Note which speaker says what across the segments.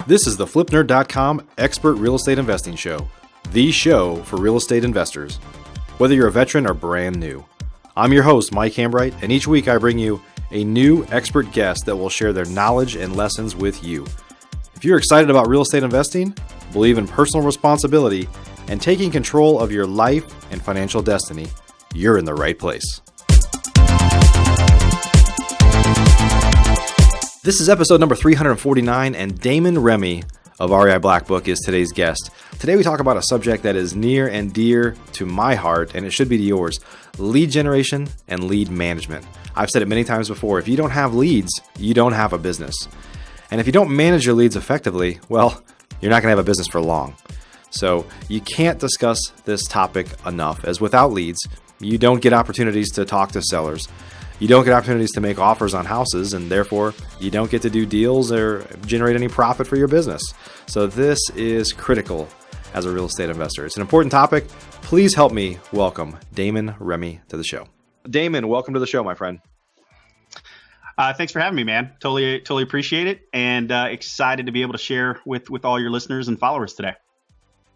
Speaker 1: This is the FlipNerd.com Expert Real Estate Investing Show, the show for real estate investors, whether you're a veteran or brand new. I'm your host, Mike Hambright, and each week I bring you a new expert guest that will share their knowledge and lessons with you. If you're excited about real estate investing, believe in personal responsibility, and taking control of your life and financial destiny, you're in the right place. This is episode number 349, and Damon Remy of REI Blackbook is today's guest. Today we talk about a subject that is near and dear to my heart, and it should be to yours: lead generation and lead management. I've said it many times before, if you don't have leads, you don't have a business. And if you don't manage your leads effectively, well, you're not going to have a business for long. So you can't discuss this topic enough, as without leads, you don't get opportunities to talk to sellers. You don't get opportunities to make offers on houses, and therefore you don't get to do deals or generate any profit for your business. So this is critical as a real estate investor. It's an important topic. Please help me welcome Damon Remy to the show. Damon, welcome to the show, my friend.
Speaker 2: Thanks for having me, man. Totally appreciate it, and excited to be able to share with all your listeners and followers today.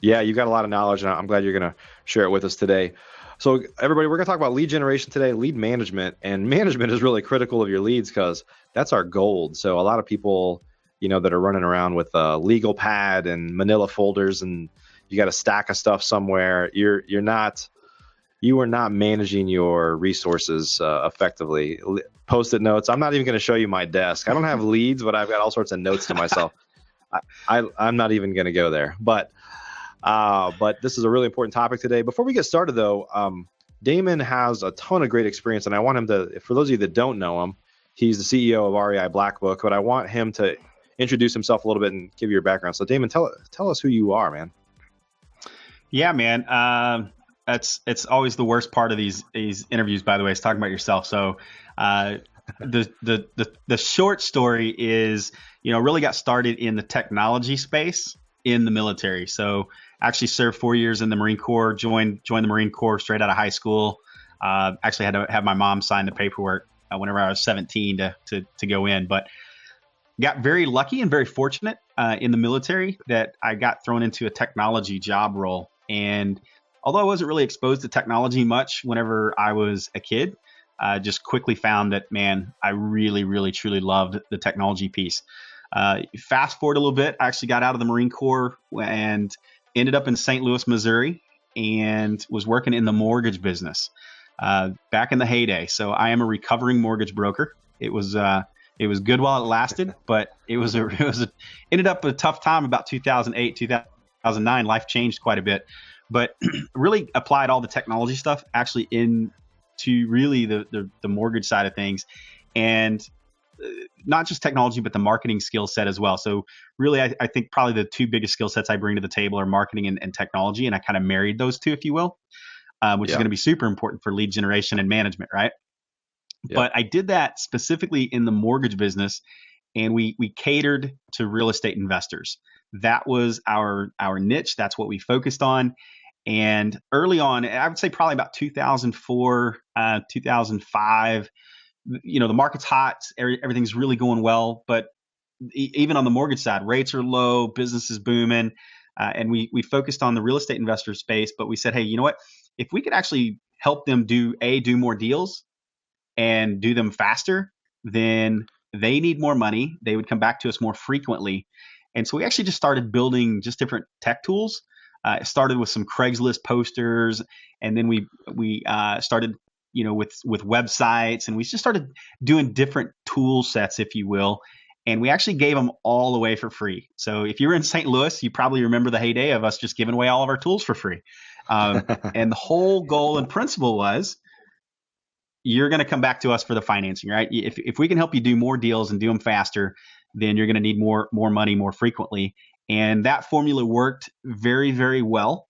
Speaker 1: Yeah, you've got a lot of knowledge, and I'm glad you're going to share it with us today. So everybody, we're going to talk about lead generation today, lead management, and management is really critical of your leads because that's our gold. So a lot of people, that are running around with a legal pad and manila folders, and you got a stack of stuff somewhere. You are not managing your resources effectively. Post-it notes. I'm not even going to show you my desk. I don't have leads, but I've got all sorts of notes to myself. I'm not even going to go there, but this is a really important topic today. Before we get started, though, Damon has a ton of great experience, and I want him to, for those of you that don't know him, he's the CEO of REI Blackbook, but I want him to introduce himself a little bit and give you your background. So, Damon, tell us who you are, man.
Speaker 2: Yeah, man. It's always the worst part of these interviews, by the way, is talking about yourself. So, the short story is, really got started in the technology space in the military. So actually served 4 years in the Marine Corps, joined the Marine Corps straight out of high school. Actually had to have my mom sign the paperwork whenever I was 17 to go in, but got very lucky and very fortunate in the military that I got thrown into a technology job role. And although I wasn't really exposed to technology much whenever I was a kid, just quickly found that, man, I really, really, truly loved the technology piece. Fast forward a little bit, I actually got out of the Marine Corps and ended up in St. Louis, Missouri, and was working in the mortgage business back in the heyday. So I am a recovering mortgage broker. It was good while it lasted, but it ended up a tough time about 2008, 2009. Life changed quite a bit, but really applied all the technology stuff actually into really the mortgage side of things, and not just technology, but the marketing skill set as well. So really, I think probably the two biggest skill sets I bring to the table are marketing and technology. And I kind of married those two, if you will, which is going to be super important for lead generation and management, right? Yeah. But I did that specifically in the mortgage business, and we catered to real estate investors. That was our niche. That's what we focused on. And early on, I would say probably about 2004, 2005, the market's hot, everything's really going well, but even on the mortgage side, rates are low, business is booming, and we focused on the real estate investor space. But we said, hey, you know what? If we could actually help them do more deals and do them faster, then they need more money. They would come back to us more frequently, and so we actually just started building just different tech tools. It started with some Craigslist posters, and then we started with websites, and we just started doing different tool sets, if you will. And we actually gave them all away for free. So if you're in St. Louis, you probably remember the heyday of us just giving away all of our tools for free. And the whole goal and principle was, you're going to come back to us for the financing, right? If we can help you do more deals and do them faster, then you're going to need more money more frequently. And that formula worked very, very well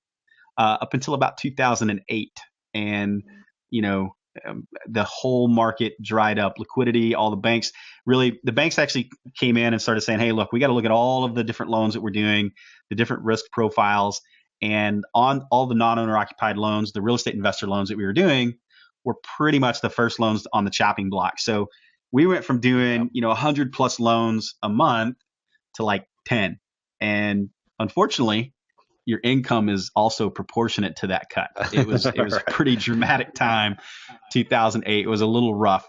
Speaker 2: up until about 2008. And the whole market dried up, liquidity, all the banks actually came in and started saying, hey, look, we got to look at all of the different loans that we're doing, the different risk profiles, and on all the non-owner occupied loans, the real estate investor loans that we were doing were pretty much the first loans on the chopping block. So we went from doing, 100 plus loans a month to like 10. And unfortunately, your income is also proportionate to that cut. It was a
Speaker 1: Right.
Speaker 2: pretty dramatic time. 2008 was a little rough.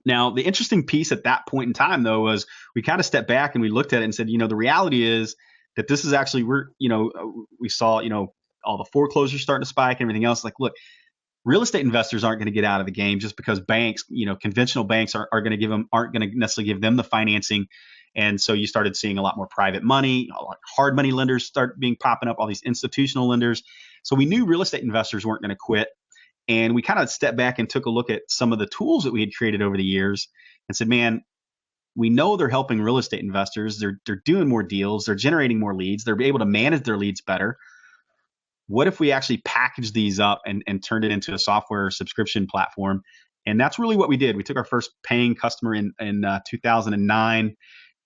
Speaker 2: Now, the interesting piece at that point in time, though, was we kind of stepped back and we looked at it and said, the reality is that this is actually, we saw, all the foreclosures starting to spike and everything else. Like, look, real estate investors aren't going to get out of the game just because banks, conventional banks aren't going to necessarily give them the financing. And so you started seeing a lot more private money, a lot of hard money lenders start popping up, all these institutional lenders. So we knew real estate investors weren't going to quit. And we kind of stepped back and took a look at some of the tools that we had created over the years and said, man, we know they're helping real estate investors. They're doing more deals. They're generating more leads. They're able to manage their leads better. What if we actually package these up and turned it into a software subscription platform? And that's really what we did. We took our first paying customer in 2009,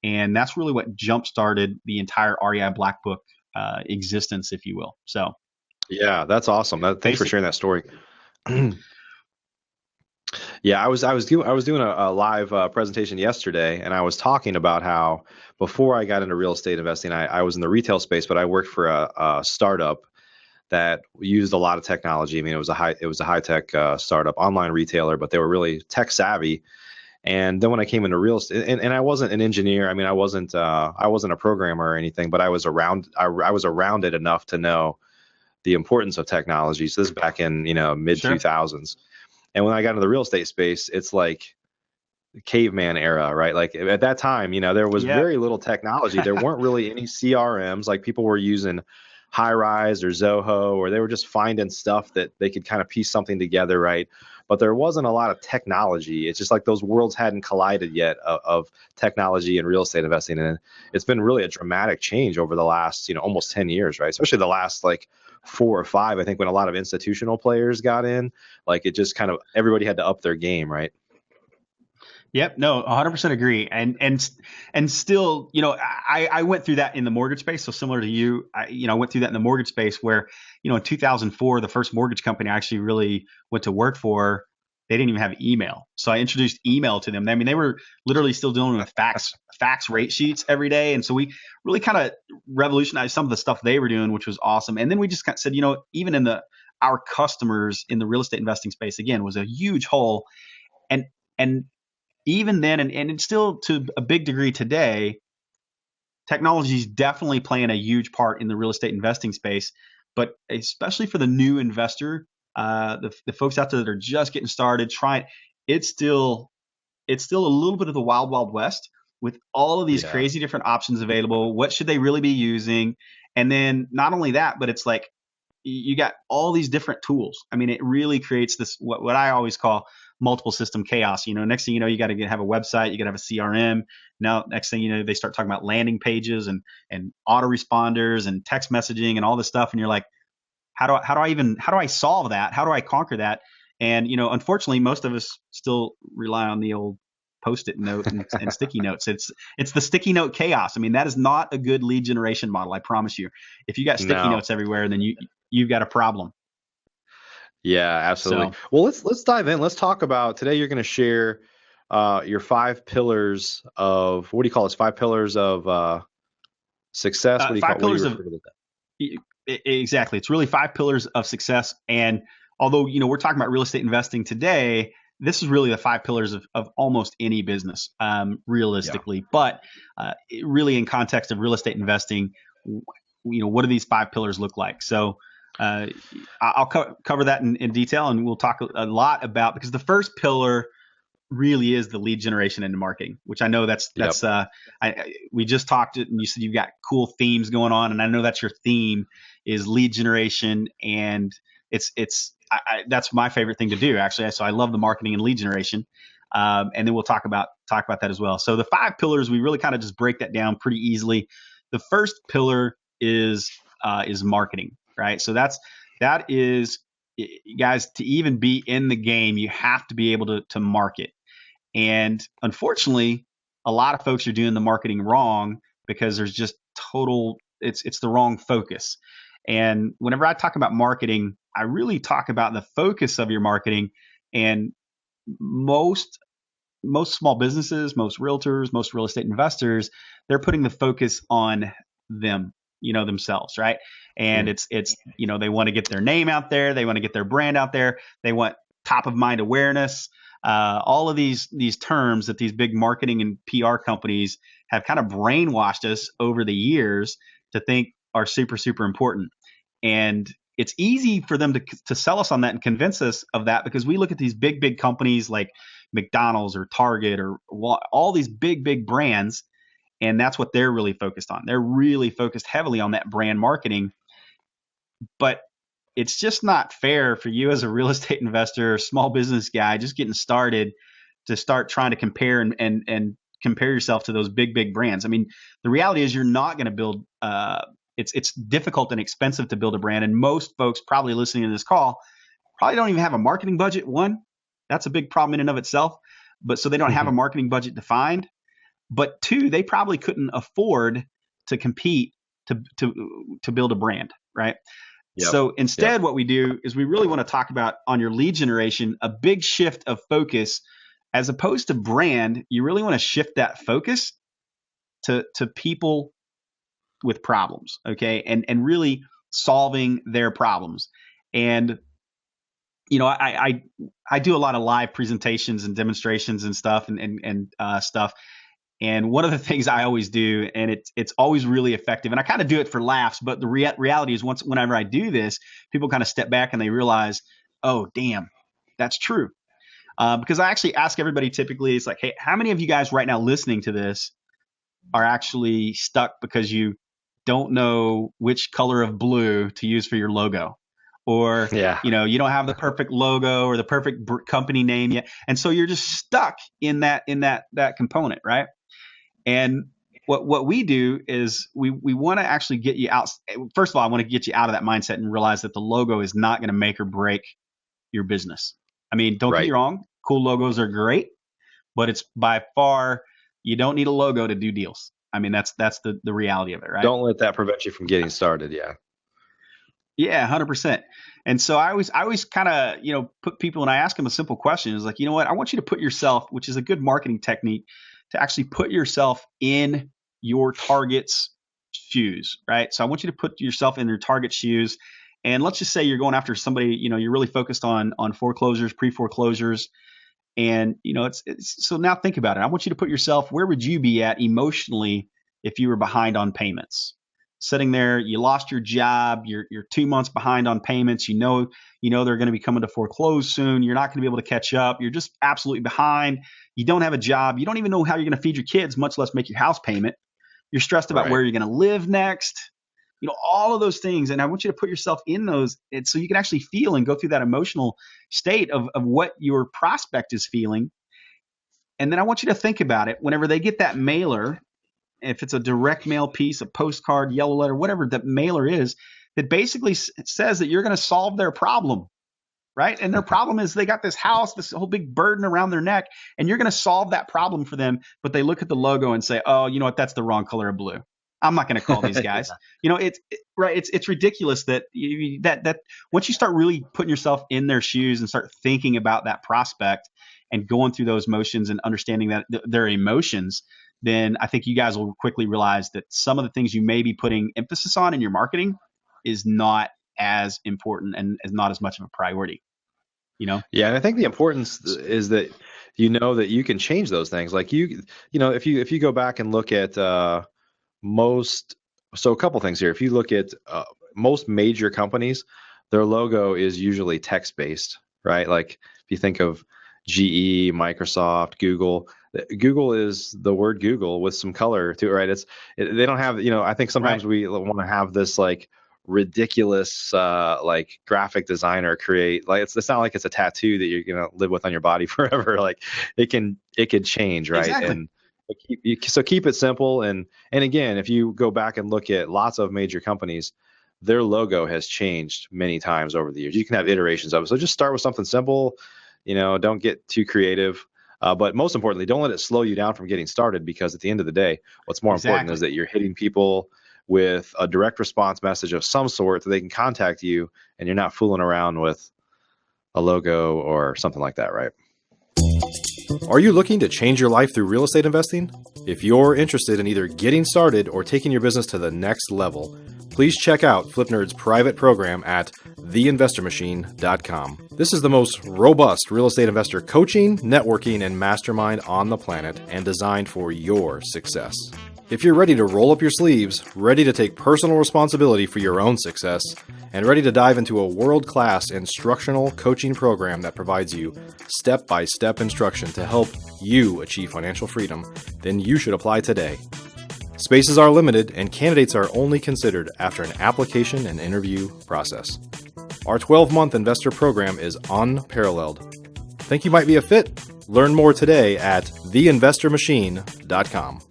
Speaker 2: and that's really what jump-started the entire REI Blackbook existence, if you will. So,
Speaker 1: Yeah, that's awesome. Thanks for sharing that story. Yeah, I was doing a live presentation yesterday, and I was talking about how before I got into real estate investing, I was in the retail space, but I worked for a startup that used a lot of technology. I mean, it was a high tech startup, online retailer, but they were really tech savvy. And then when I came into real estate, and I wasn't an engineer. I mean, I wasn't a programmer or anything, but I was around it enough to know the importance of technology. So this is back in mid 2000s. And when I got into the real estate space, it's like the Caveman Era, right? Like at that time, there was very little technology. There weren't really any CRMs. Like people were using Highrise or Zoho, or they were just finding stuff that they could kind of piece something together, right? But there wasn't a lot of technology. It's just like those worlds hadn't collided yet of technology and real estate investing. And it's been really a dramatic change over the last, almost 10 years, right? Especially the last like 4 or 5, I think, when a lot of institutional players got in, like it just kind of, everybody had to up their game, right?
Speaker 2: Yep. No, 100% agree. And still, I went through that in the mortgage space. So similar to you, I went through that in the mortgage space where, in 2004, the first mortgage company I actually really went to work for, they didn't even have email. So I introduced email to them. I mean, they were literally still dealing with fax rate sheets every day. And so we really kind of revolutionized some of the stuff they were doing, which was awesome. And then we just kind of said, even in our customers in the real estate investing space, again, was a huge hole. And even then, and it's still to a big degree today, technology is definitely playing a huge part in the real estate investing space, but especially for the new investor, the folks out there that are just getting started, it's still a little bit of the wild, wild west with all of these crazy different options available. What should they really be using? And then not only that, but it's like you got all these different tools. I mean, it really creates this, what I always call multiple system chaos. Next thing you know, you got to have a website, you got to have a CRM. Now, next thing you know, they start talking about landing pages and autoresponders and text messaging and all this stuff. And you're like, how do I solve that? How do I conquer that? And, unfortunately, most of us still rely on the old Post-it note and sticky notes. It's the sticky note chaos. I mean, that is not a good lead generation model. I promise you. If you got sticky notes everywhere, then you've got a problem.
Speaker 1: Yeah, absolutely. So, well, let's dive in. Let's talk about today. You're going to share your 5 pillars of, what do you call this? 5 pillars of success. What do you call?
Speaker 2: 5 pillars of exactly. It's really 5 pillars of success. And although we're talking about real estate investing today, this is really the 5 pillars of almost any business, realistically. But really, in context of real estate investing, what do these 5 pillars look like? So I'll cover that in detail, and we'll talk a lot about, because the first pillar really is the lead generation into marketing, which I know we just talked and you said you've got cool themes going on, and I know that's your theme is lead generation, and that's my favorite thing to do, actually. So I love the marketing and lead generation. And then we'll talk about that as well. So the 5 pillars, we really kind of just break that down pretty easily. The first pillar is marketing, right? So that is, guys, to even be in the game, you have to be able to market. And unfortunately, a lot of folks are doing the marketing wrong because there's just it's the wrong focus. And whenever I talk about marketing, I really talk about the focus of your marketing. And most most small businesses, most realtors, most real estate investors, they're putting the focus on them, themselves, right? And it's they want to get their name out there, they want to get their brand out there, they want top of mind awareness. All of these terms that these big marketing and PR companies have kind of brainwashed us over the years to think are super, super important. And it's easy for them to sell us on that and convince us of that, because we look at these big, big companies like McDonald's or Target or all these big, big brands, and that's what they're really focused on. They're really focused heavily on that brand marketing. But it's just not fair for you as a real estate investor, small business guy, just getting started, to start trying to compare and compare yourself to those big, big brands. I mean, the reality is you're not going to build it's difficult and expensive to build a brand. And most folks probably listening to this call probably don't even have a marketing budget. One, that's a big problem in and of itself. But so they don't have a marketing budget defined. But two, they probably couldn't afford to compete to build a brand, right? Yep. So instead, what we do is we really want to talk about, on your lead generation, a big shift of focus. As opposed to brand, you really want to shift that focus to people with problems, okay? And really solving their problems. And, I do a lot of live presentations and demonstrations and stuff and stuff. And one of the things I always do, and it's always really effective, and I kind of do it for laughs, but the reality is whenever I do this, people kind of step back and they realize, oh, damn, that's true. Because I actually ask everybody typically, it's like, hey, how many of you guys right now listening to this are actually stuck because you don't know which color of blue to use for your logo? Or, you don't have the perfect logo or the perfect company name yet. And so you're just stuck in that component, right? And what we do is we want to actually get you out. First of all, I want to get you out of that mindset and realize that the logo is not going to make or break your business. I mean, don't get me wrong. Cool logos are great, but it's by far, you don't need a logo to do deals. I mean, that's the reality of it, right?
Speaker 1: Don't let that prevent you from getting started. Yeah.
Speaker 2: Yeah, 100%. And so I always kind of, put people, and I ask them a simple question. Is like, you know what? I want you to put yourself, which is a good marketing technique, to actually put yourself in your target's shoes, right? So I want you to put yourself in your target shoes. And let's just say you're going after somebody, you're really focused on foreclosures, pre-foreclosures. And, it's so now think about it. I want you to put yourself, where would you be at emotionally if you were behind on payments? Sitting there, you lost your job, you're 2 months behind on payments, you know they're going to be coming to foreclose soon, you're not going to be able to catch up, you're just absolutely behind, you don't have a job, you don't even know how you're going to feed your kids, much less make your house payment, you're stressed about where you're going to live next, all of those things. And I want you to put yourself in those, and so you can actually feel and go through that emotional state of what your prospect is feeling. And then I want you to think about it whenever they get that mailer, if it's a direct mail piece, a postcard, yellow letter, whatever the mailer is, that basically says that you're going to solve their problem, right? And their problem is they got this house, this whole big burden around their neck, and you're going to solve that problem for them. But they look at the logo and say, oh, you know what? That's the wrong color of blue. I'm not going to call these guys. It's ridiculous that that once you start really putting yourself in their shoes and start thinking about that prospect and going through those motions and understanding that their emotions, then I think you guys will quickly realize that some of the things you may be putting emphasis on in your marketing is not as important and is not as much of a priority. Yeah,
Speaker 1: and I think the importance is that that you can change those things. Like if you go back and look at a couple things here. If you look at most major companies, their logo is usually text-based, right? Like if you think of GE, Microsoft, Google is the word Google with some color to it, right? They don't have, I think sometimes we want to have this like ridiculous like graphic designer create, like it's not like it's a tattoo that you're going to live with on your body forever. Like it can change, right?
Speaker 2: Exactly.
Speaker 1: And so keep it simple. And again, if you go back and look at lots of major companies, their logo has changed many times over the years. You can have iterations of it. So just start with something simple, don't get too creative. But most importantly, don't let it slow you down from getting started, because at the end of the day, what's more important is that you're hitting people with a direct response message of some sort so they can contact you, and you're not fooling around with a logo or something like that, right?
Speaker 3: Are you looking to change your life through real estate investing? If you're interested in either getting started or taking your business to the next level, please check out FlipNerd's private program at theinvestormachine.com. This is the most robust real estate investor coaching, networking, and mastermind on the planet, and designed for your success. If you're ready to roll up your sleeves, ready to take personal responsibility for your own success, and ready to dive into a world-class instructional coaching program that provides you step-by-step instruction to help you achieve financial freedom, then you should apply today. Spaces are limited, and candidates are only considered after an application and interview process. Our 12-month investor program is unparalleled. Think you might be a fit? Learn more today at theinvestormachine.com.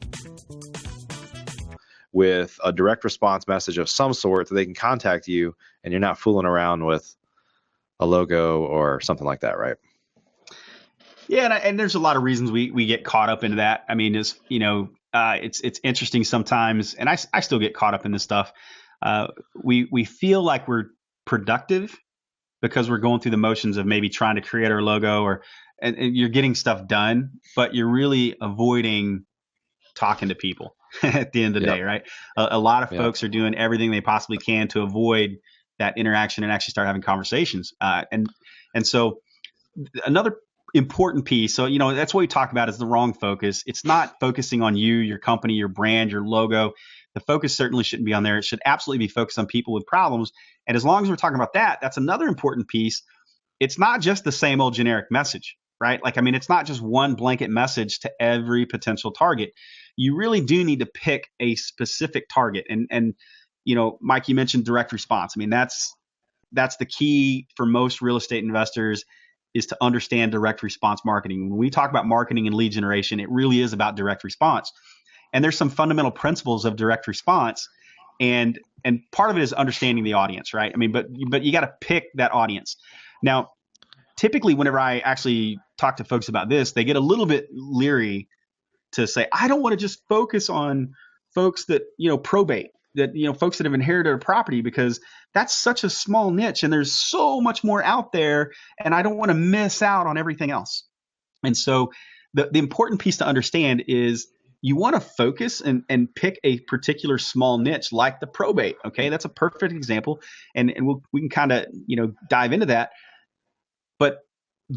Speaker 1: With a direct response message of some sort that they can contact you, and you're not fooling around with a logo or something like that, right?
Speaker 2: Yeah, and there's a lot of reasons we get caught up into that. I mean, it's interesting sometimes, and I still get caught up in this stuff. We feel like we're productive because we're going through the motions of maybe trying to create our logo, and you're getting stuff done, but you're really avoiding talking to people at the end of the day, right? A lot of folks are doing everything they possibly can to avoid that interaction and actually start having conversations. And so another important piece, so that's what we talk about, is the wrong focus. It's not focusing on you, your company, your brand, your logo. The focus certainly shouldn't be on there. It should absolutely be focused on people with problems. And as long as we're talking about that, that's another important piece. It's not just the same old generic message, right? It's not just one blanket message to every potential target. You really do need to pick a specific target. And Mike, you mentioned direct response. That's the key for most real estate investors, is to understand direct response marketing. When we talk about marketing and lead generation, it really is about direct response. And there's some fundamental principles of direct response. And part of it is understanding the audience, right? But you got to pick that audience. Now, typically, whenever I actually talk to folks about this, they get a little bit leery to say, I don't want to just focus on folks that, probate, that, folks that have inherited a property, because that's such a small niche and there's so much more out there, and I don't want to miss out on everything else. And so the important piece to understand is you want to focus and pick a particular small niche, like the probate. Okay. That's a perfect example. And we can kind of, dive into that. But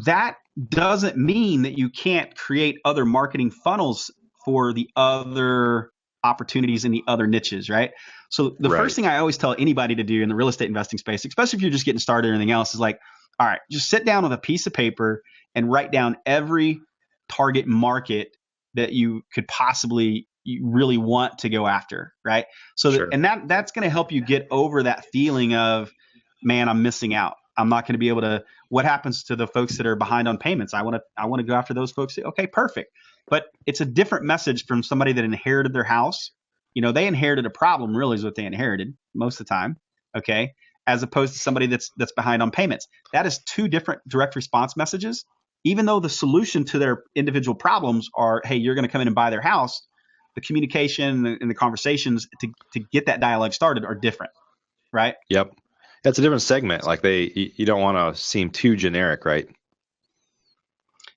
Speaker 2: that doesn't mean that you can't create other marketing funnels for the other opportunities in the other niches, right? So the first thing I always tell anybody to do in the real estate investing space, especially if you're just getting started or anything else, is like, all right, just sit down with a piece of paper and write down every target market that you could possibly really want to go after, right? So that's going to help you get over that feeling of, man, I'm missing out. I'm not going to be able to. What happens to the folks that are behind on payments? I want to go after those folks. Okay, perfect. But it's a different message from somebody that inherited their house. They inherited a problem, really, is what they inherited most of the time. Okay, as opposed to somebody that's behind on payments. That is two different direct response messages. Even though the solution to their individual problems are, hey, you're going to come in and buy their house, the communication and the conversations to get that dialogue started are different, right?
Speaker 1: Yep. That's a different segment. Like you don't want to seem too generic, right?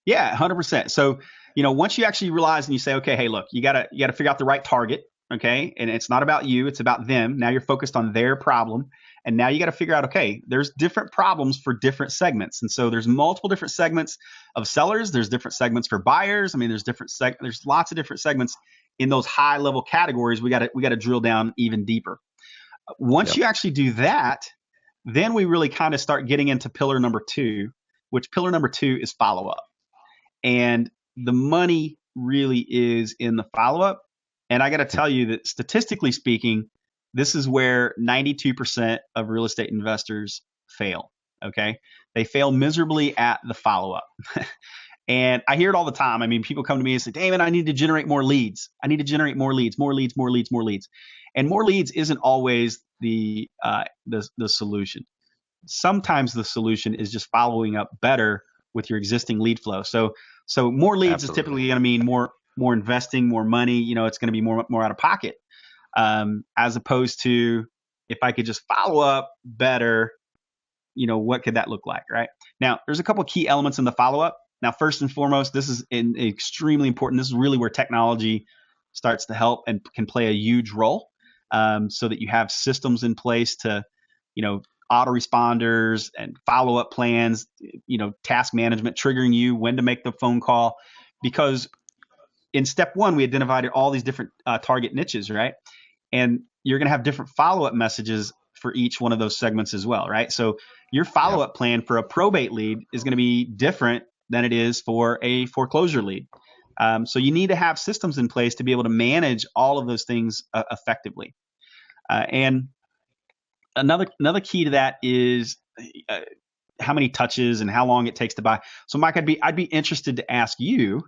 Speaker 2: Yeah, 100%. So, once you actually realize and you say, okay, hey, look, you gotta figure out the right target. Okay. And it's not about you, it's about them. Now you're focused on their problem. And now you got to figure out, okay, there's different problems for different segments. And so there's multiple different segments of sellers. There's different segments for buyers. There's lots of different segments in those high level categories. We got to drill down even deeper. Once you actually do that, then we really kind of start getting into pillar number 2, which pillar number 2 is follow-up. And the money really is in the follow-up. And I got to tell you that statistically speaking, this is where 92% of real estate investors fail. Okay. They fail miserably at the follow-up. And I hear it all the time. People come to me and say, Damon, I need to generate more leads. I need to generate more leads, more leads, more leads, more leads. And more leads isn't always the solution. Sometimes the solution is just following up better with your existing lead flow. So more leads is typically going to mean more investing, more money. It's going to be more out of pocket. As opposed to, if I could just follow up better, what could that look like, right? Now, there's a couple of key elements in the follow-up. Now, first and foremost, this is extremely important. This is really where technology starts to help and can play a huge role, so that you have systems in place to, autoresponders and follow-up plans, task management, triggering you when to make the phone call. Because in step one, we identified all these different target niches, right? And you're going to have different follow-up messages for each one of those segments as well, right? So your follow-up plan for a probate lead is going to be different than it is for a foreclosure lead. So you need to have systems in place to be able to manage all of those things effectively. And another key to that is how many touches and how long it takes to buy. So Mike, I'd be interested to ask you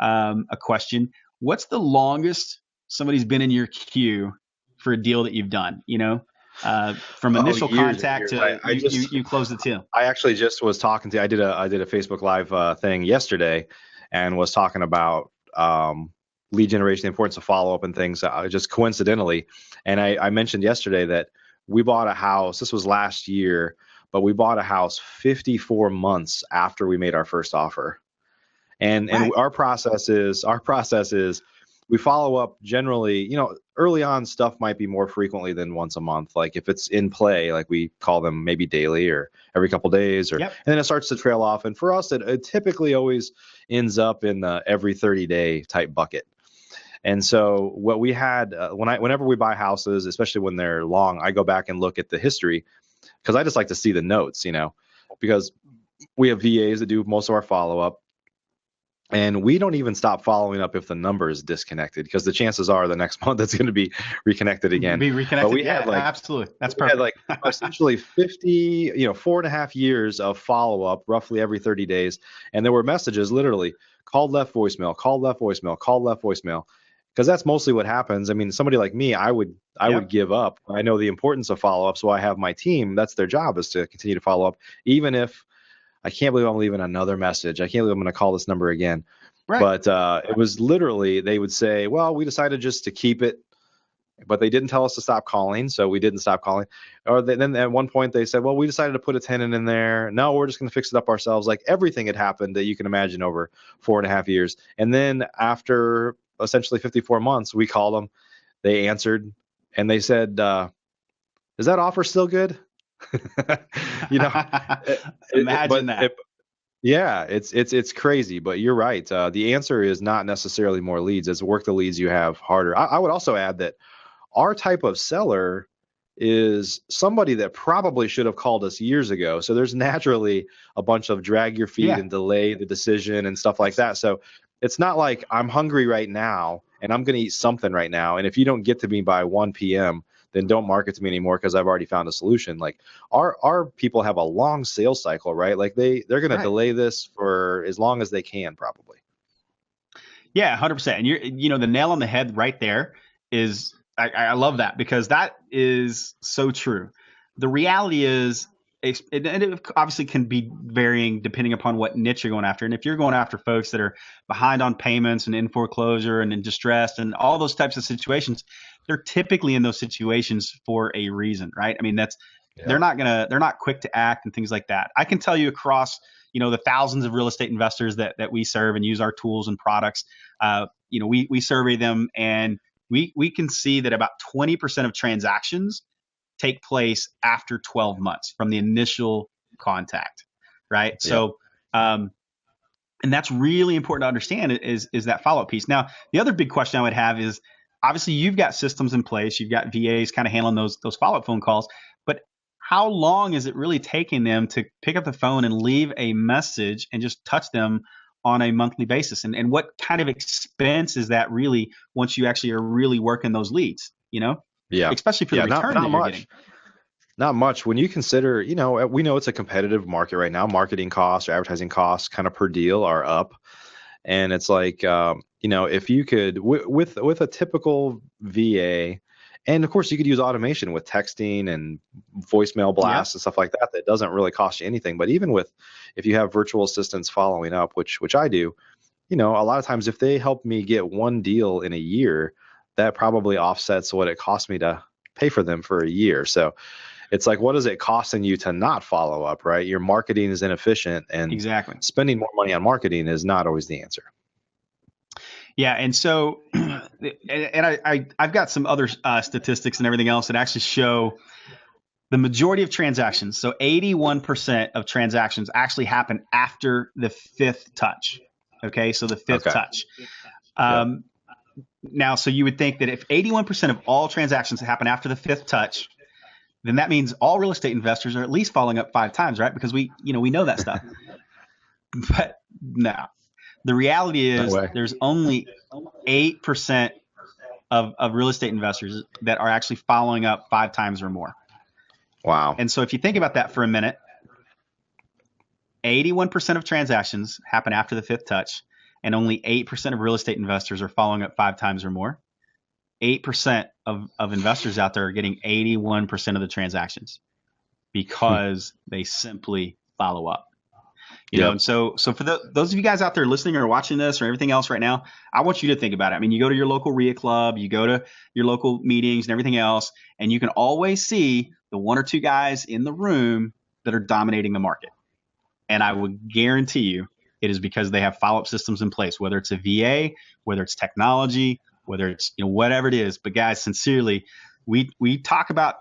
Speaker 2: a question. What's the longest somebody's been in your queue for a deal that you've done? From initial contact to you close the deal.
Speaker 1: I actually just was talking to. I did a Facebook Live thing yesterday, and was talking about lead generation, the importance of follow up and things. Just coincidentally, and I mentioned yesterday that we bought a house. This was last year, but we bought a house 54 months after we made our first offer. And our process is we follow up generally, early on stuff might be more frequently than once a month. Like if it's in play, like we call them maybe daily or every couple of days, and then it starts to trail off. And for us, it typically always ends up in the every 30-day type bucket. And so what we had whenever we buy houses, especially when they're long, I go back and look at the history because I just like to see the notes, because we have VAs that do most of our follow up. And we don't even stop following up if the number is disconnected, because the chances are the next month it's going to be reconnected again.
Speaker 2: But we had absolutely. That's perfect.
Speaker 1: We had essentially 50, 4.5 years of follow up, roughly every 30 days. And there were messages literally called left voicemail, called left voicemail, called left voicemail. Because that's mostly what happens. I mean, somebody like me, I would give up. I know the importance of follow up, so I have my team. That's their job, is to continue to follow up, even if I can't believe I'm leaving another message. I can't believe I'm going to call this number again. Right. But it was literally, they would say, well, we decided just to keep it, but they didn't tell us to stop calling, so we didn't stop calling. Or then at one point they said, well, we decided to put a tenant in there. No, we're just going to fix it up ourselves. Like everything had happened that you can imagine over 4.5 years. And then after essentially 54 months, we called them. They answered, and they said, is that offer still good?
Speaker 2: Imagine that.
Speaker 1: It's crazy, but you're right. The answer is not necessarily more leads. It's work the leads you have harder. I would also add that our type of seller is somebody that probably should have called us years ago. So there's naturally a bunch of drag your feet and delay the decision and stuff like that. So it's not like I'm hungry right now and I'm going to eat something right now. And if you don't get to me by 1 p.m., then don't market to me anymore because I've already found a solution. Like our people have a long sales cycle, right? Like they're going to delay this for as long as they can, probably.
Speaker 2: Yeah, 100%. And the nail on the head right there is, I love that, because that is so true. The reality is, and it obviously can be varying depending upon what niche you're going after. And if you're going after folks that are behind on payments and in foreclosure and in distress and all those types of situations, they're typically in those situations for a reason, right? I mean, they're not quick to act and things like that. I can tell you across, the thousands of real estate investors that we serve and use our tools and products, we survey them, and we can see that about 20% of transactions take place after 12 months from the initial contact, right? Yeah. So, and that's really important to understand is that follow-up piece. Now, the other big question I would have is, obviously you've got systems in place, you've got VAs kind of handling those follow-up phone calls, but how long is it really taking them to pick up the phone and leave a message and just touch them on a monthly basis? And what kind of expense is that really once you actually are really working those leads,
Speaker 1: Yeah.
Speaker 2: Especially for the return that you're getting.
Speaker 1: Not much. When you consider, we know it's a competitive market right now. Marketing costs or advertising costs kind of per deal are up. And it's like, if you could, with a typical VA, and of course you could use automation with texting and voicemail blasts and stuff like that, that doesn't really cost you anything. But even if you have virtual assistants following up, which I do, a lot of times if they help me get one deal in a year, that probably offsets what it cost me to pay for them for a year. So It's like, what is it costing you to not follow up, right? Your marketing is inefficient, and
Speaker 2: Exactly.
Speaker 1: spending more money on marketing is not always the answer.
Speaker 2: Yeah, and so, I've got some other statistics and everything else that actually show the majority of transactions. So 81% of transactions actually happen after the fifth touch. Okay, so the fifth touch. Now, so you would think that if 81% of all transactions happen after the fifth touch, then that means all real estate investors are at least following up 5 times, right? Because we know that stuff. But no, the reality is there's only 8% of real estate investors that are actually following up 5 times or more.
Speaker 1: Wow.
Speaker 2: And so if you think about that for a minute, 81% of transactions happen after the fifth touch, and only 8% of real estate investors are following up 5 times or more. 8% of investors out there are getting 81% of the transactions because they simply follow up. You know, and so for those of you guys out there listening or watching this or everything else right now, I want you to think about it. I mean, you go to your local RIA club, you go to your local meetings and everything else, and you can always see the 1 or 2 guys in the room that are dominating the market. And I would guarantee you it is because they have follow-up systems in place, whether it's a VA, whether it's technology, whether it's, whatever it is. But guys, sincerely, we talk about,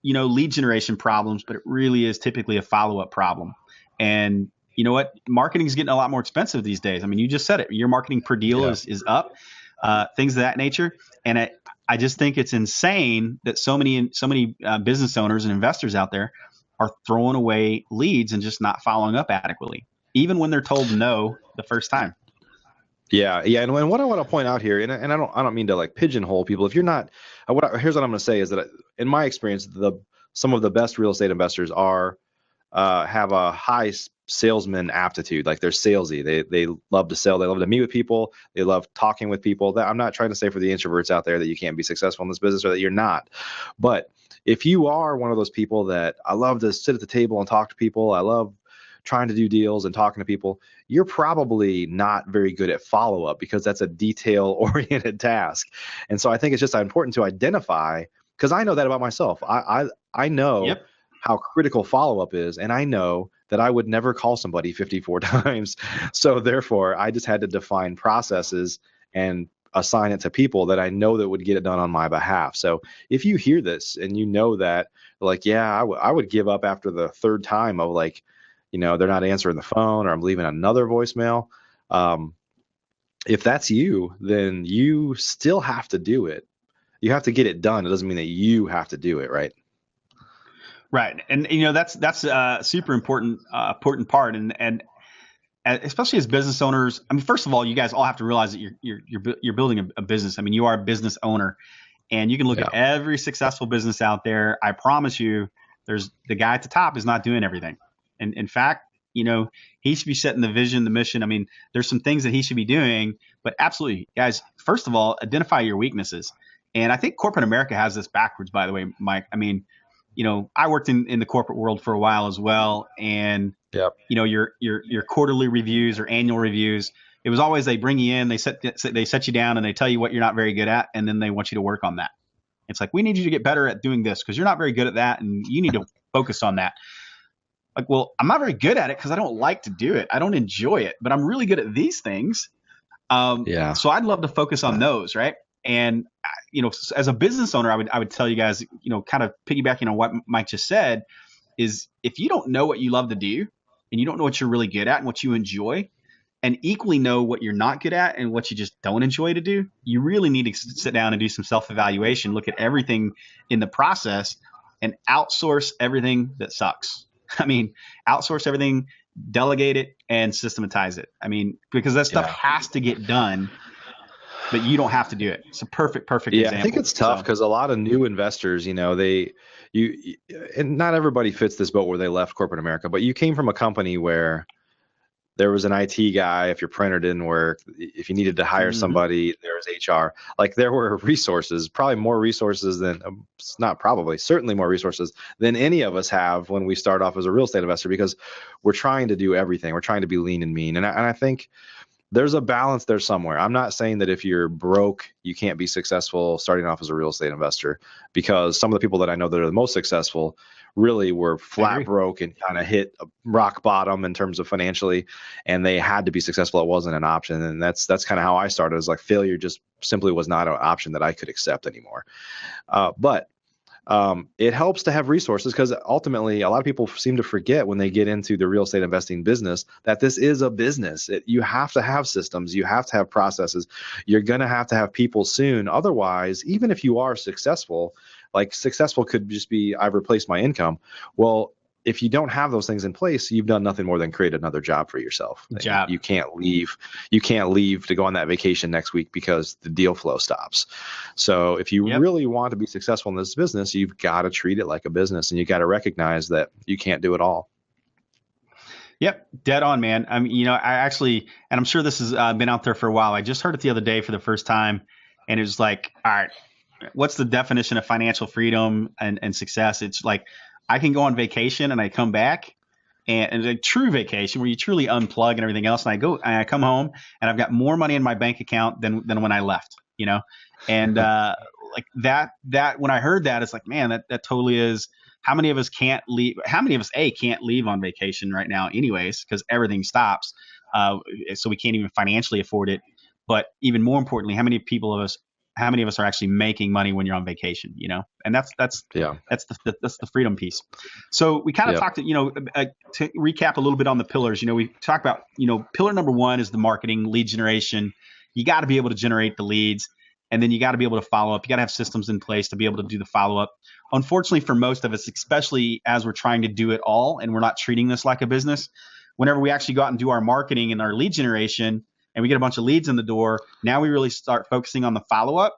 Speaker 2: lead generation problems, but it really is typically a follow-up problem. And you know what? Marketing is getting a lot more expensive these days. I mean, you just said it. Your marketing per deal is up, things of that nature. And I just think it's insane that so many business owners and investors out there are throwing away leads and just not following up adequately, even when they're told no the first time.
Speaker 1: Yeah. And what I want to point out here, and I don't mean to like pigeonhole people. If you're not, here's what I'm going to say is that in my experience, some of the best real estate investors have a high salesman aptitude. Like they're salesy. They love to sell. They love to meet with people. They love talking with people. I'm not trying to say for the introverts out there that you can't be successful in this business or that you're not. But if you are one of those people that I love to sit at the table and talk to people, I love trying to do deals and talking to people, you're probably not very good at follow-up because that's a detail-oriented task. And so I think it's just important to identify, because I know that about myself. I know how critical follow-up is, and I know that I would never call somebody 54 times. So therefore, I just had to define processes and assign it to people that I know that would get it done on my behalf. So if you hear this and you know that, like, I would give up after the third time of like, they're not answering the phone or I'm leaving another voicemail. If that's you, then you still have to do it. You have to get it done. It doesn't mean that you have to do it, right?
Speaker 2: Right. And, that's a super important part. And especially as business owners, I mean, first of all, you guys all have to realize that you're building a business. I mean, you are a business owner, and you can look at every successful business out there. I promise you, there's the guy at the top is not doing everything. And in fact, he should be setting the vision, the mission. I mean, there's some things that he should be doing, but absolutely, guys, first of all, identify your weaknesses. And I think corporate America has this backwards, by the way, Mike. I mean, I worked in the corporate world for a while as well. And, your quarterly reviews or annual reviews, it was always they bring you in, they set you down and they tell you what you're not very good at. And then they want you to work on that. It's like, we need you to get better at doing this because you're not very good at that. And you need to focus on that. Like, well, I'm not very good at it because I don't like to do it. I don't enjoy it, but I'm really good at these things. So I'd love to focus on those. Right. And, as a business owner, I would tell you guys, kind of piggybacking on what Mike just said, is if you don't know what you love to do and you don't know what you're really good at and what you enjoy, and equally know what you're not good at and what you just don't enjoy to do, you really need to sit down and do some self-evaluation, look at everything in the process and outsource everything that sucks. I mean, outsource everything, delegate it, and systematize it. I mean, because that stuff has to get done, but you don't have to do it. It's a perfect example.
Speaker 1: I think it's tough because a lot of new investors, and not everybody fits this boat where they left corporate America, but you came from a company where there was an IT guy. If your printer didn't work, if you needed to hire somebody, there was HR. Like there were resources, probably more resources than certainly more resources than any of us have when we start off as a real estate investor, because we're trying to do everything. We're trying to be lean and mean. And I think there's a balance there somewhere. I'm not saying that if you're broke, you can't be successful starting off as a real estate investor, because some of the people that I know that are the most successful really were flat broke and kind of hit a rock bottom in terms of financially, and they had to be successful. It wasn't an option. And that's kind of how I started. Is like failure just simply was not an option that I could accept anymore. But it helps to have resources, because ultimately a lot of people seem to forget when they get into the real estate investing business that this is a business. You have to have systems. You have to have processes. You're going to have people soon. Otherwise, even if you are successful, like successful could just be I've replaced my income. Well, if you don't have those things in place, you've done nothing more than create another job for yourself. You can't leave. You can't leave to go on that vacation next week because the deal flow stops. So if you really want to be successful in this business, you've got to treat it like a business, and you got to recognize that you can't do it all.
Speaker 2: Yep. Dead on, man. I mean, I actually, and I'm sure this has been out there for a while. I just heard it the other day for the first time, and it was like, all right, what's the definition of financial freedom and success? It's like, I can go on vacation and I come back, and a true vacation where you truly unplug and everything else. And I come home and I've got more money in my bank account than when I left, and like that when I heard that, it's like, man, that totally is. How many of us can't leave? How many of us can't leave on vacation right now anyways, because everything stops. So we can't even financially afford it. But even more importantly, how many of us are actually making money when you're on vacation, and that's the freedom piece. So we kind of talked, to recap a little bit on the pillars. We talked about, pillar number one is the marketing lead generation. You got to be able to generate the leads, and then you got to be able to follow up. You got to have systems in place to be able to do the follow up. Unfortunately for most of us, especially as we're trying to do it all and we're not treating this like a business, whenever we actually go out and do our marketing and our lead generation, and we get a bunch of leads in the door, now we really start focusing on the follow-up,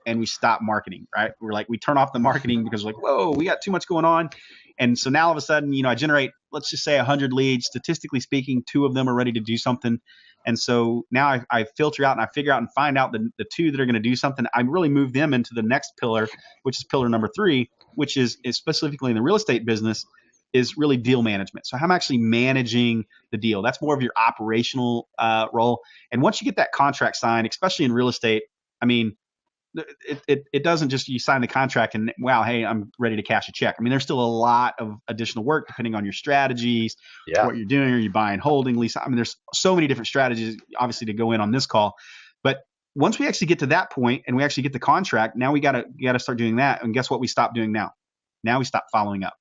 Speaker 2: and we stop marketing, right? We turn off the marketing because we're like, whoa, we got too much going on. And so now all of a sudden, I generate, let's just say 100 leads. Statistically speaking, 2 of them are ready to do something. And so now I filter out and I figure out and find out the 2 that are going to do something. I really move them into the next pillar, which is pillar number 3, which is specifically in the real estate business, is really deal management. So I'm actually managing the deal. That's more of your operational role. And once you get that contract signed, especially in real estate, I mean, it doesn't just you sign the contract and wow, hey, I'm ready to cash a check. I mean, there's still a lot of additional work depending on your strategies, what you're doing. Are you buying, holding, lease? I mean, there's so many different strategies, obviously, to go in on this call. But once we actually get to that point and we actually get the contract, now we gotta start doing that. And guess what? We stop doing now. Now we stop following up.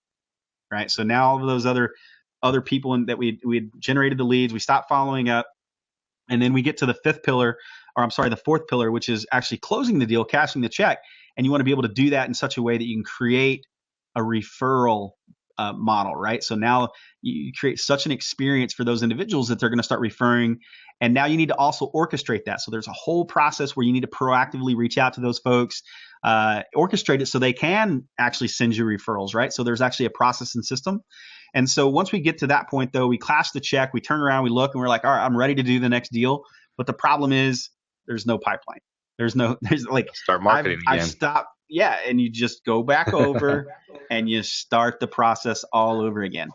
Speaker 2: Right. So now all of those other people that we had generated the leads, we stop following up. And then we get to the the 4th pillar, which is actually closing the deal, cashing the check. And you want to be able to do that in such a way that you can create a referral model, right? So now you create such an experience for those individuals that they're going to start referring. And now you need to also orchestrate that. So there's a whole process where you need to proactively reach out to those folks, orchestrate it so they can actually send you referrals, right? So there's actually a process and system. And so once we get to that point, though, we cash the check, we turn around, we look, and we're like, all right, I'm ready to do the next deal. But the problem is there's no pipeline. There's like
Speaker 1: start marketing again.
Speaker 2: I've stopped. Yeah. And you just go back over and you start the process all over again.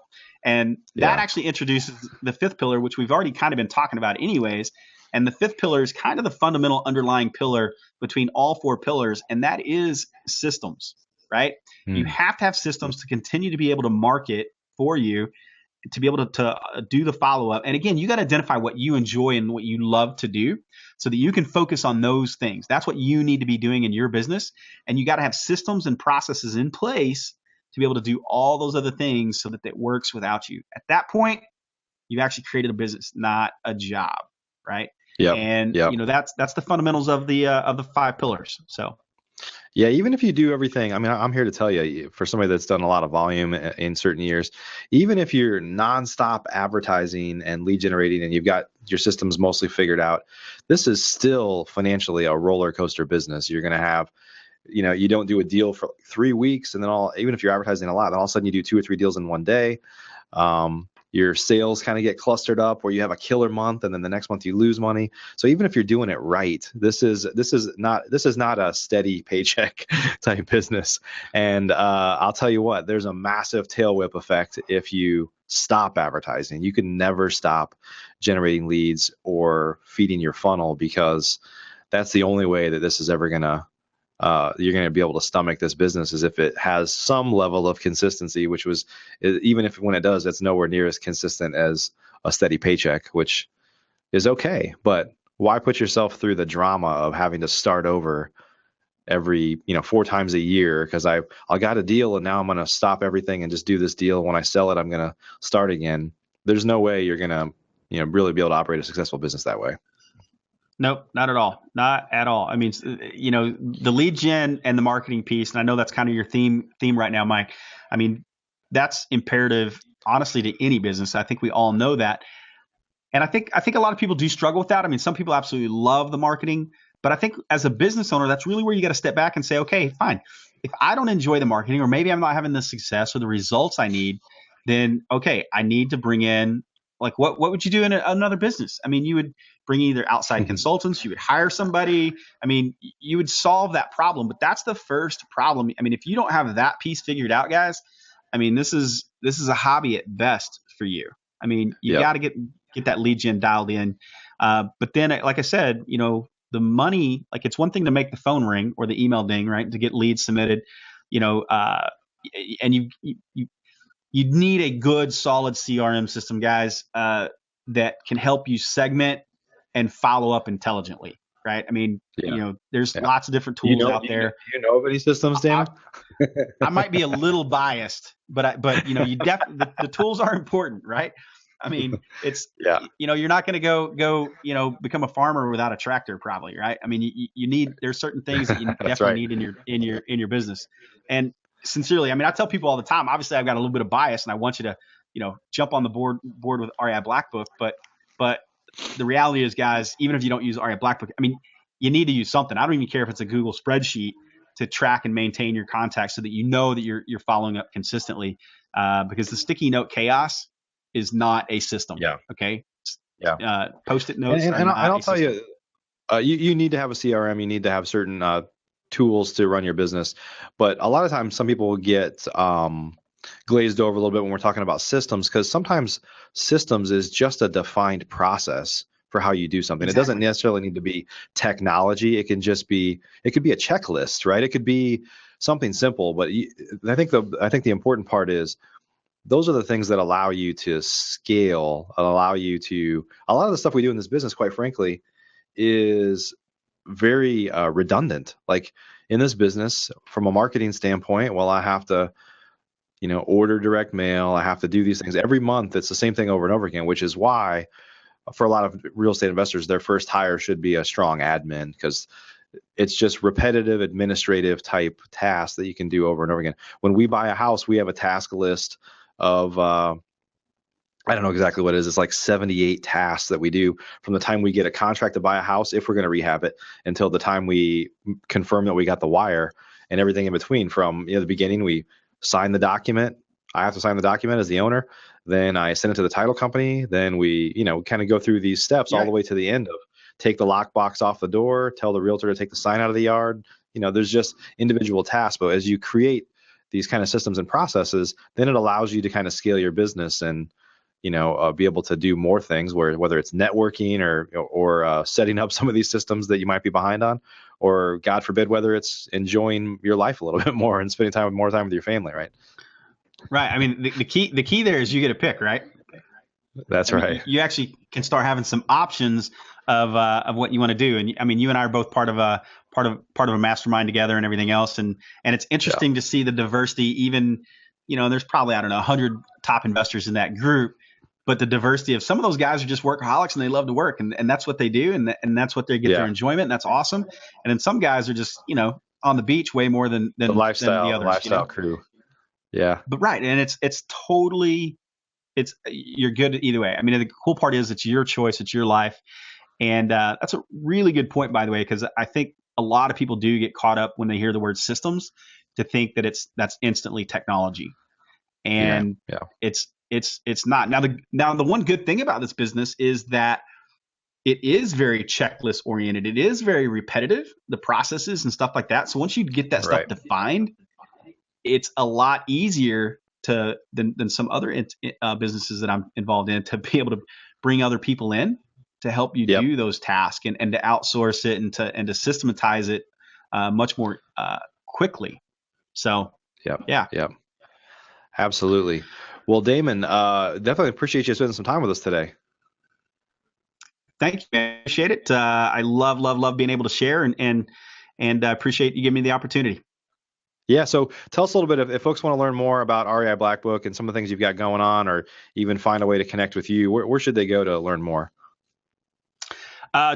Speaker 2: And that actually introduces the 5th pillar, which we've already kind of been talking about anyways. And the 5th pillar is kind of the fundamental underlying pillar between all 4 pillars. And that is systems, right? You have to have systems to continue to be able to market for you, to be able to do the follow-up. And again, you got to identify what you enjoy and what you love to do so that you can focus on those things. That's what you need to be doing in your business. And you got to have systems and processes in place to be able to do all those other things so that it works without you. At that point, you've actually created a business, not a job, right?
Speaker 1: Yeah.
Speaker 2: And that's the fundamentals of the 5 pillars. So
Speaker 1: yeah, even if you do everything, I mean, I'm here to tell you, for somebody that's done a lot of volume in certain years, even if you're nonstop advertising and lead generating and you've got your systems mostly figured out, this is still financially a roller coaster business. You're going to have, you don't do a deal for 3 weeks, and then even if you're advertising a lot, then all of a sudden you do 2 or 3 deals in one day. your sales kind of get clustered up, where you have a killer month and then the next month you lose money. So even if you're doing it right, this is not a steady paycheck type business. And I'll tell you what, there's a massive tail whip effect if you stop advertising. You can never stop generating leads or feeding your funnel, because that's the only way that this is ever gonna you're going to be able to stomach this business, is if it has some level of consistency, which was, even if when it does, it's nowhere near as consistent as a steady paycheck, which is okay. But why put yourself through the drama of having to start over every 4 times a year? Because I got a deal and now I'm going to stop everything and just do this deal. When I sell it, I'm going to start again. There's no way you're going to really be able to operate a successful business that way.
Speaker 2: Nope, not at all. Not at all. I mean, the lead gen and the marketing piece, and I know that's kind of your theme right now, Mike. I mean, that's imperative, honestly, to any business. I think we all know that. And I think a lot of people do struggle with that. I mean, some people absolutely love the marketing, but I think as a business owner, that's really where you got to step back and say, okay, fine. If I don't enjoy the marketing, or maybe I'm not having the success or the results I need, then okay, I need to bring in, like, what would you do in another business? I mean, you would bring either outside consultants, you would hire somebody. I mean, you would solve that problem, but that's the first problem. I mean, if you don't have that piece figured out, guys, I mean, this is a hobby at best for you. I mean, you got to get that lead gen dialed in. But then, like I said, the money, like, it's one thing to make the phone ring or the email ding, right, to get leads submitted, and you need a good, solid CRM system, guys, that can help you segment and follow up intelligently, right? I mean, there's lots of different tools out there.
Speaker 1: You know of any systems, Damon?
Speaker 2: I might be a little biased, but the tools are important, right? I mean, it's you're not going to go become a farmer without a tractor, probably, right? I mean, you need, there's certain things that you definitely need in your business. And sincerely, I mean, I tell people all the time, obviously I've got a little bit of bias and I want you to, jump on the board with REI Blackbook, but the reality is, guys, even if you don't use REI Blackbook, I mean, you need to use something. I don't even care if it's a Google spreadsheet to track and maintain your contacts so that you know that you're following up consistently, because the sticky note chaos is not a system.
Speaker 1: Yeah.
Speaker 2: Okay. Post-it notes.
Speaker 1: And I'll tell you, you need to have a CRM. You need to have certain tools to run your business. But a lot of times some people get glazed over a little bit when we're talking about systems, because sometimes systems is just a defined process for how you do something. Exactly. It doesn't necessarily need to be technology. It could be a checklist, right? It could be something simple. But I think the important part is, those are the things that allow you to scale, allow you to, a lot of the stuff we do in this business, quite frankly, is very redundant. Like in this business, from a marketing standpoint, well, I have to, order direct mail. I have to do these things every month. It's the same thing over and over again, which is why for a lot of real estate investors, their first hire should be a strong admin, because it's just repetitive administrative type tasks that you can do over and over again. When we buy a house, we have a task list of, I don't know exactly what it is. It's like 78 tasks that we do from the time we get a contract to buy a house, if we're going to rehab it, until the time we confirm that we got the wire, and everything in between. From the beginning, we sign the document. I have to sign the document as the owner. Then I send it to the title company. Then we, kind of go through these steps all the way to the end of take the lockbox off the door, tell the realtor to take the sign out of the yard. There's just individual tasks. But as you create these kind of systems and processes, then it allows you to kind of scale your business and, be able to do more things, whether it's networking or setting up some of these systems that you might be behind on, or God forbid, whether it's enjoying your life a little bit more and spending more time with your family, right?
Speaker 2: Right. I mean, the key there is you get to pick, right?
Speaker 1: That's right.
Speaker 2: You actually can start having some options of what you want to do. And I mean, you and I are both part of a mastermind together and everything else. And it's interesting to see the diversity, even, there's probably, 100 top investors in that group, but the diversity of some of those guys are just workaholics and they love to work, and that's what they do. And that's what they get their enjoyment. And that's awesome. And then some guys are just, on the beach way more than the lifestyle, than the others,
Speaker 1: crew. Yeah.
Speaker 2: But right. And it's totally, you're good either way. I mean, the cool part is it's your choice, it's your life. And that's a really good point, by the way, because I think a lot of people do get caught up when they hear the word systems to think that that's instantly technology. And it's it's not. Now the one good thing about this business is that it is very checklist oriented. It is very repetitive, the processes and stuff like that. So once you get that stuff defined, it's a lot easier than some other businesses that I'm involved in, to be able to bring other people in to help you do those tasks and to outsource it and to systematize it much more quickly. So yeah,
Speaker 1: absolutely. Well, Damon, definitely appreciate you spending some time with us today.
Speaker 2: Thank you, man. Appreciate it. I love being able to share and appreciate you giving me the opportunity.
Speaker 1: Yeah. So tell us a little bit if folks want to learn more about REI Blackbook and some of the things you've got going on, or even find a way to connect with you. Where should they go to learn more?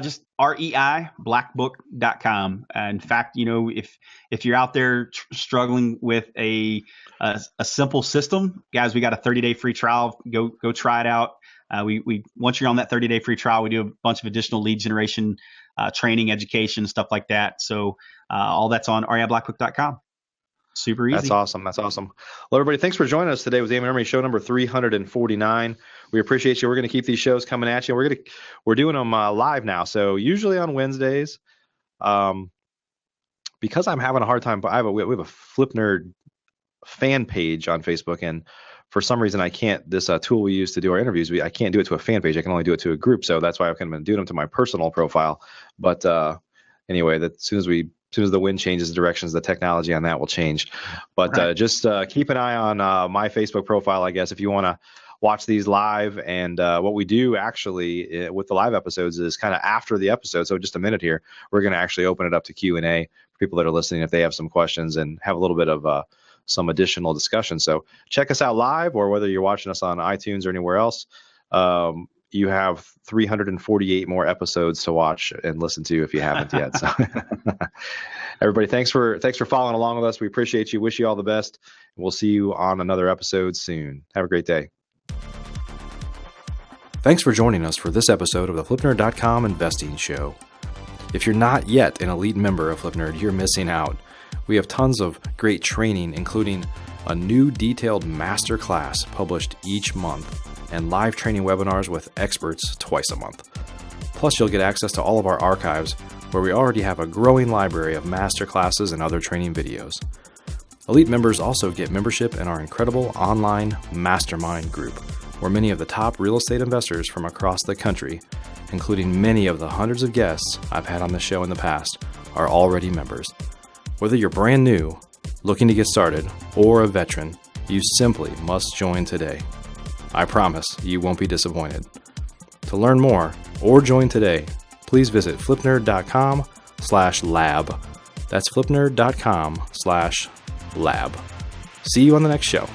Speaker 2: Just reiblackbook.com. In fact, if you're out there struggling with a simple system, guys, we got a 30-day free trial. Go try it out. We once you're on that 30-day free trial, we do a bunch of additional lead generation, training, education, stuff like that. So all that's on reiblackbook.com. Super easy.
Speaker 1: That's awesome. Well, everybody, thanks for joining us today with Damon Remy, show number 349. We appreciate you. We're going to keep these shows coming at you. We're doing them live now. So usually on Wednesdays, because I'm having a hard time, we have a Flip Nerd fan page on Facebook, and for some reason I can't. This tool we use to do our interviews, I can't do it to a fan page. I can only do it to a group. So that's why I've kind of been doing them to my personal profile. But anyway, as soon as the wind changes directions, the technology on that will change. But just keep an eye on my Facebook profile, I guess, if you want to watch these live. And what we do actually with the live episodes is kind of after the episode. So just a minute here, we're going to actually open it up to Q&A for people that are listening if they have some questions and have a little bit of some additional discussion. So check us out live, or whether you're watching us on iTunes or anywhere else. You have 348 more episodes to watch and listen to if you haven't yet. So everybody, thanks for following along with us. We appreciate you. Wish you all the best. We'll see you on another episode soon. Have a great day.
Speaker 3: Thanks for joining us for this episode of the FlipNerd.com Investing Show. If you're not yet an elite member of FlipNerd, you're missing out. We have tons of great training, including a new detailed master class published each month, and live training webinars with experts twice a month. Plus, you'll get access to all of our archives, where we already have a growing library of master classes and other training videos. Elite members also get membership in our incredible online Mastermind group, where many of the top real estate investors from across the country, including many of the hundreds of guests I've had on the show in the past, are already members. Whether you're brand new, looking to get started, or a veteran, you simply must join today. I promise you won't be disappointed. To learn more or join today, please visit flipnerd.com/lab. That's flipnerd.com/lab. See you on the next show.